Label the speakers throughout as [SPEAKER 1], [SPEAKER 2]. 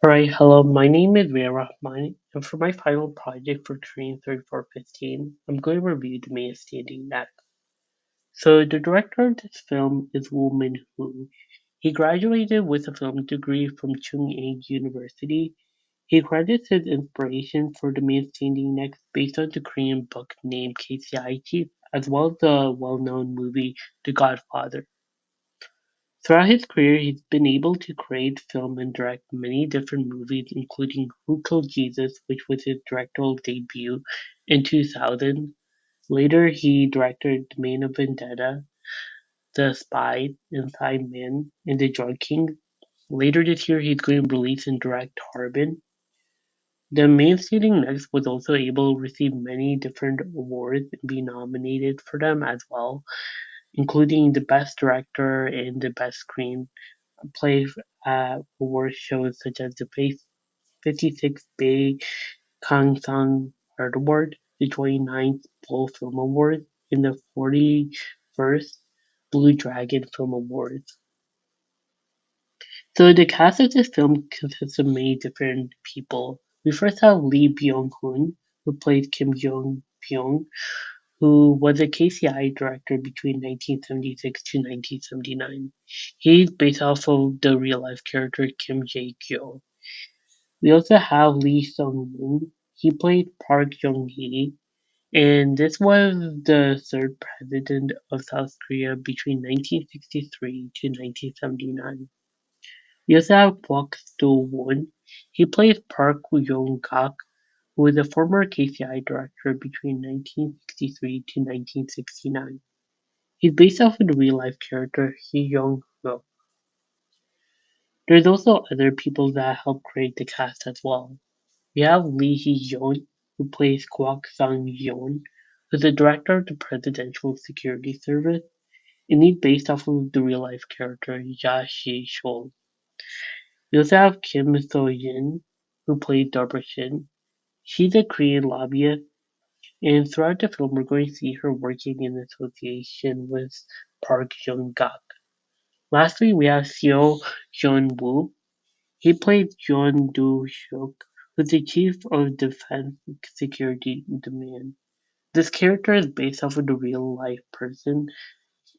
[SPEAKER 1] Alright, hello, my name is Vera Rahman, and for my final project for Korean 3415, I'm going to review the main standing next. So, the director of this film is Woo Min Woo. He graduated with a film degree from Chung-Ang University. He credits his inspiration for the main standing next based on the Korean book named KCI Chief, as well as the well-known movie The Godfather. Throughout his career, he's been able to create, film, and direct many different movies, including Who Killed Jesus, which was his directorial debut in 2000. Later, he directed The Man of Vendetta, The Spy, Inside Man, and The Drug King. Later this year, he's going to release and direct Harbin. The main seating next was also able to receive many different awards and be nominated for them as well, including the Best Director and the Best Screen play at award shows such as the 56th Bay Kang Sang Art Award, the 29th Bull Film Award, and the 41st Blue Dragon Film Awards. So the cast of this film consists of many different people. We first have Lee Byung-hun, who plays Kim Jong-pyong, who was a KCI director between 1976 to 1979. He's based off of the real-life character Kim Jae-kyo. We also have Lee Sung-moon. He played Park Jong-hee, and this was the third president of South Korea between 1963 to 1979. We also have Kwok Do-won. He plays Park Yong-gak, who was a former KCI director between 1963 to 1969. He's based off of the real-life character Hee Young-wook. There's also other people that help create the cast as well. We have Lee Hee-yeon, who plays Kwok Sang-yeon, who's the director of the Presidential Security Service, and he's based off of the real-life character Ya Shi-chol. We also have Kim So-jin, who plays Shin. She's a Korean lobbyist, and throughout the film we're going to see her working in association with Park Jong-gak. Lastly, we have Seo Hyun-woo. He played Jeon Do-hyuk, who's the chief of Defense Security Command. This character is based off of the real-life person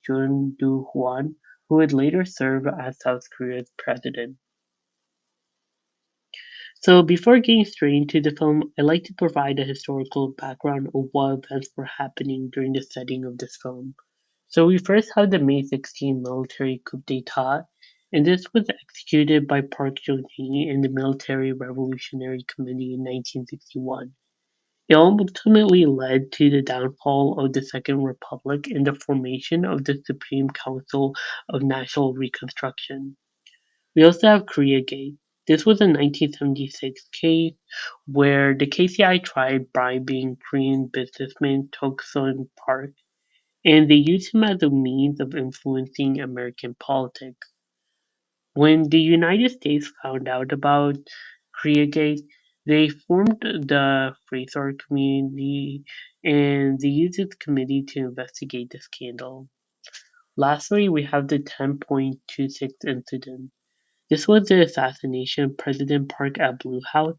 [SPEAKER 1] Jeon Do-hwan, who would later serve as South Korea's president. So before getting straight into the film, I'd like to provide a historical background of what events were happening during the setting of this film. So we first have the May 16 military coup d'etat, and this was executed by Park Geun-hye and the Military Revolutionary Committee in 1961. It ultimately led to the downfall of the Second Republic and the formation of the Supreme Council of National Reconstruction. We also have Koreagate. This was a 1976 case where the KCI tried bribing Korean businessman Toksun Park, and they used him as a means of influencing American politics. When the United States found out about Koreagate, they formed the Fraser Committee and they used this committee to investigate the scandal. Lastly, we have the 10.26 incident. This was the assassination of President Park at Blue House,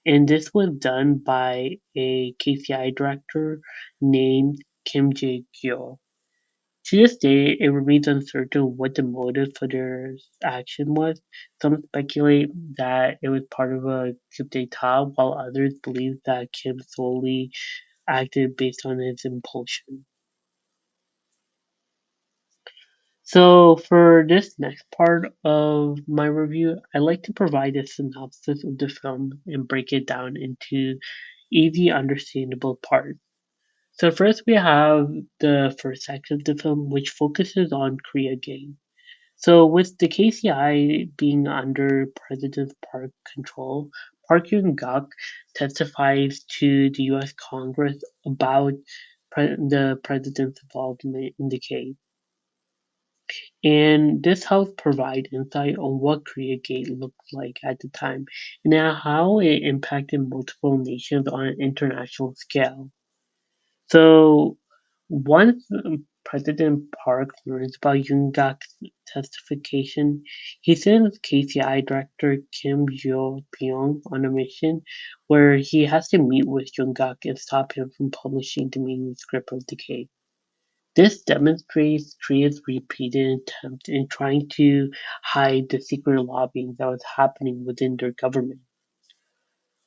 [SPEAKER 1] and this was done by a KCI director named Kim Jae-kyo. To this day, it remains uncertain what the motive for their action was. Some speculate that it was part of a coup d'etat, while others believe that Kim solely acted based on his impulsion. So, for this next part of my review, I like to provide a synopsis of the film and break it down into easy, understandable parts. So, first we have the first section of the film, which focuses on Korea Gate. So, with the KCI being under President Park control, Park Yoon-gak testifies to the U.S. Congress about the president's involvement in the case. And this helps provide insight on what Koreagate looked like at the time and how it impacted multiple nations on an international scale. So once President Park learns about Yoon-gak's testification, he sends KCI director Kim Yo-byung on a mission where he has to meet with Yoon-gak and stop him from publishing the manuscript of the case. This demonstrates Korea's repeated attempt in trying to hide the secret lobbying that was happening within their government.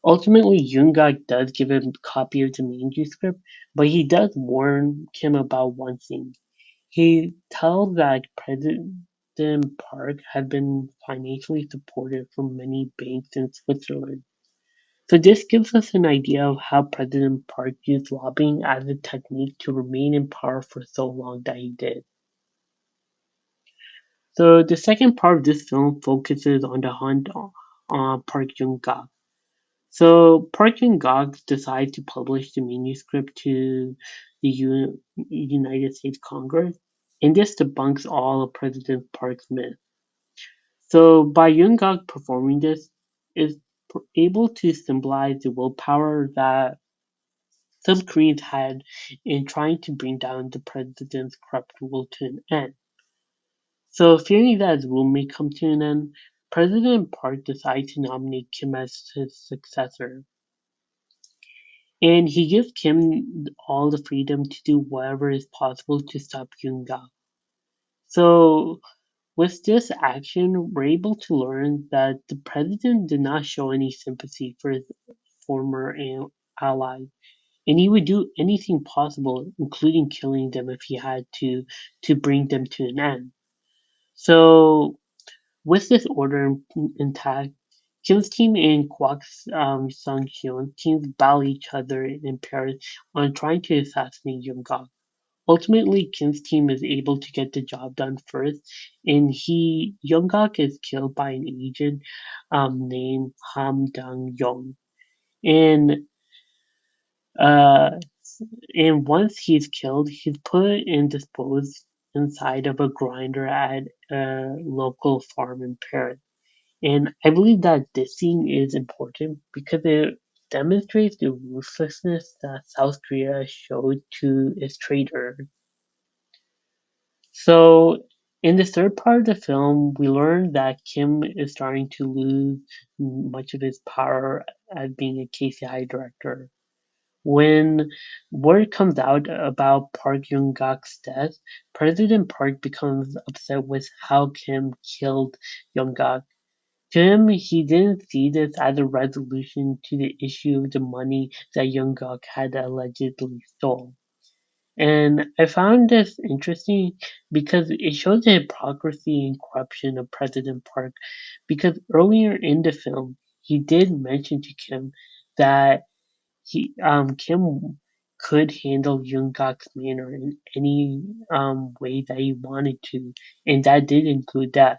[SPEAKER 1] Ultimately, Yoon-gak does give him a copy of the manuscript, but he does warn Kim about one thing. He tells that President Park had been financially supported from many banks in Switzerland. So this gives us an idea of how President Park used lobbying as a technique to remain in power for so long that he did. So the second part of this film focuses on the hunt on Park Yoon-gak. So Park Yoon-gak decides to publish the manuscript to the United States Congress, and this debunks all of President Park's myths. So by Yoon-gak performing this, is able to symbolize the willpower that some Koreans had in trying to bring down the president's corrupt rule to an end. So fearing that his rule may come to an end, President Park decides to nominate Kim as his successor. And he gives Kim all the freedom to do whatever is possible to stop Yoon-gak. So with this action, we're able to learn that the president did not show any sympathy for his former allies, and he would do anything possible, including killing them if he had to bring them to an end. So with this order intact, Kim's team and Kwak's Sung-hyun teams battle each other in Paris on trying to assassinate Yoon-gak. Ultimately, Kim's team is able to get the job done first, and Young-gak is killed by an agent named Ham Dang-yong. And uh, and once he's killed, he's put and disposed inside of a grinder at a local farm in Paris. And I believe that this scene is important because it demonstrates the ruthlessness that South Korea showed to its traitors. So, in the third part of the film, we learn that Kim is starting to lose much of his power as being a KCI director. When word comes out about Park Yoon-gak's death, President Park becomes upset with how Kim killed Yoon-gak. To him, he didn't see this as a resolution to the issue of the money that Yoon-gak had allegedly stole. And I found this interesting because it shows the hypocrisy and corruption of President Park. Because earlier in the film, he did mention to Kim that Kim could handle Yoon-gak's manner in any way that he wanted to, and that did include death.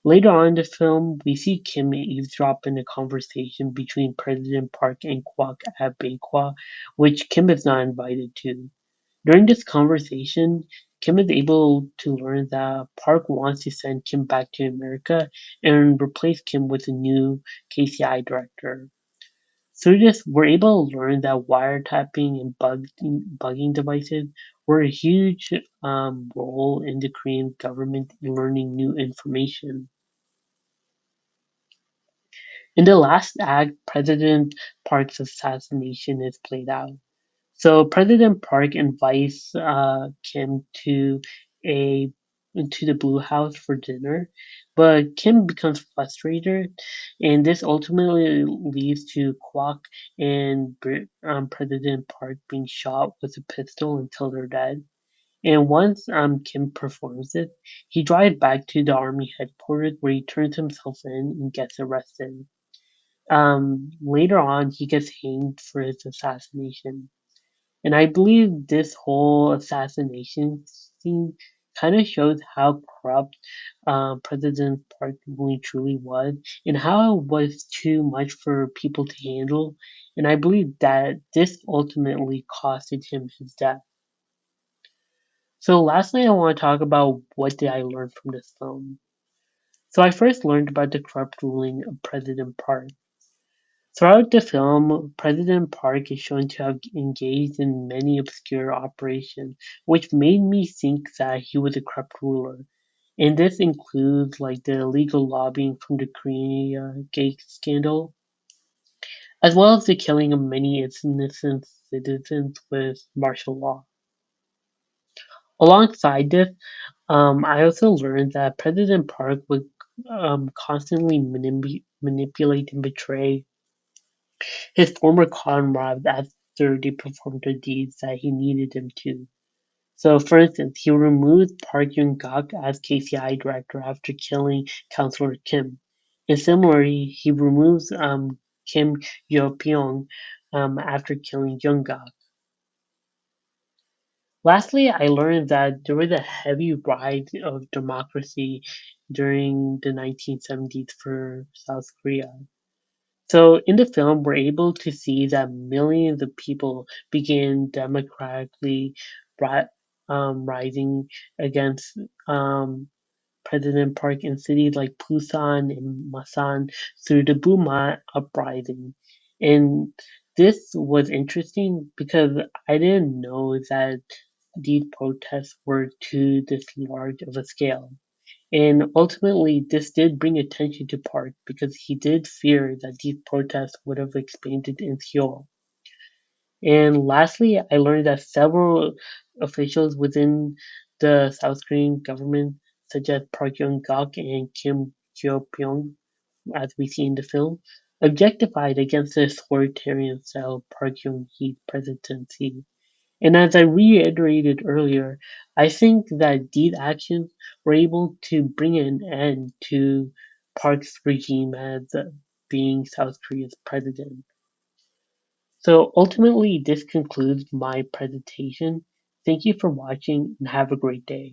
[SPEAKER 1] Later on in the film, we see Kim eavesdrop in a conversation between President Park and Kwak at Bangkok, which Kim is not invited to. During this conversation, Kim is able to learn that Park wants to send Kim back to America and replace Kim with a new KCI director. Through this, we're able to learn that wiretapping and bugging devices were a huge role in the Korean government in learning new information. In the last act, President Park's assassination is played out. So President Park invites Kim a to the Blue House for dinner, but Kim becomes frustrated, and this ultimately leads to Kwok and President Park being shot with a pistol until they're dead. And once Kim performs it, he drives back to the army headquarters where he turns himself in and gets arrested. Later on, he gets hanged for his assassination. And I believe this whole assassination scene kind of shows how corrupt President Park really truly was and how it was too much for people to handle. And I believe that this ultimately costed him his death. So lastly, I want to talk about what did I learn from this film. So I first learned about the corrupt ruling of President Park. Throughout the film, President Park is shown to have engaged in many obscure operations, which made me think that he was a corrupt ruler. And this includes like the illegal lobbying from the Korea Gate scandal, as well as the killing of many innocent citizens with martial law. Alongside this, I also learned that President Park would constantly manipulate and betray his former comrades after they performed the deeds that he needed them to. So, for instance, he removed Park Yoon-gak as KCI director after killing Councillor Kim. And similarly, he removes Kim Yo-pyong after killing Yoon-gak. Lastly, I learned that there was a heavy rise of democracy during the 1970s for South Korea. So in the film, we're able to see that millions of people began democratically ri- rising against President Park in cities like Busan and Masan through the Buma uprising. And this was interesting because I didn't know that these protests were to this large of a scale. And ultimately, this did bring attention to Park because he did fear that these protests would have expanded in Seoul. And lastly, I learned that several officials within the South Korean government, such as Park Young-gak and Kim Kyo-pyong, as we see in the film, objectified against the authoritarian style of Park Geun-hye's presidency. And as I reiterated earlier, I think that these actions were able to bring an end to Park's regime as being South Korea's president. So ultimately, this concludes my presentation. Thank you for watching and have a great day.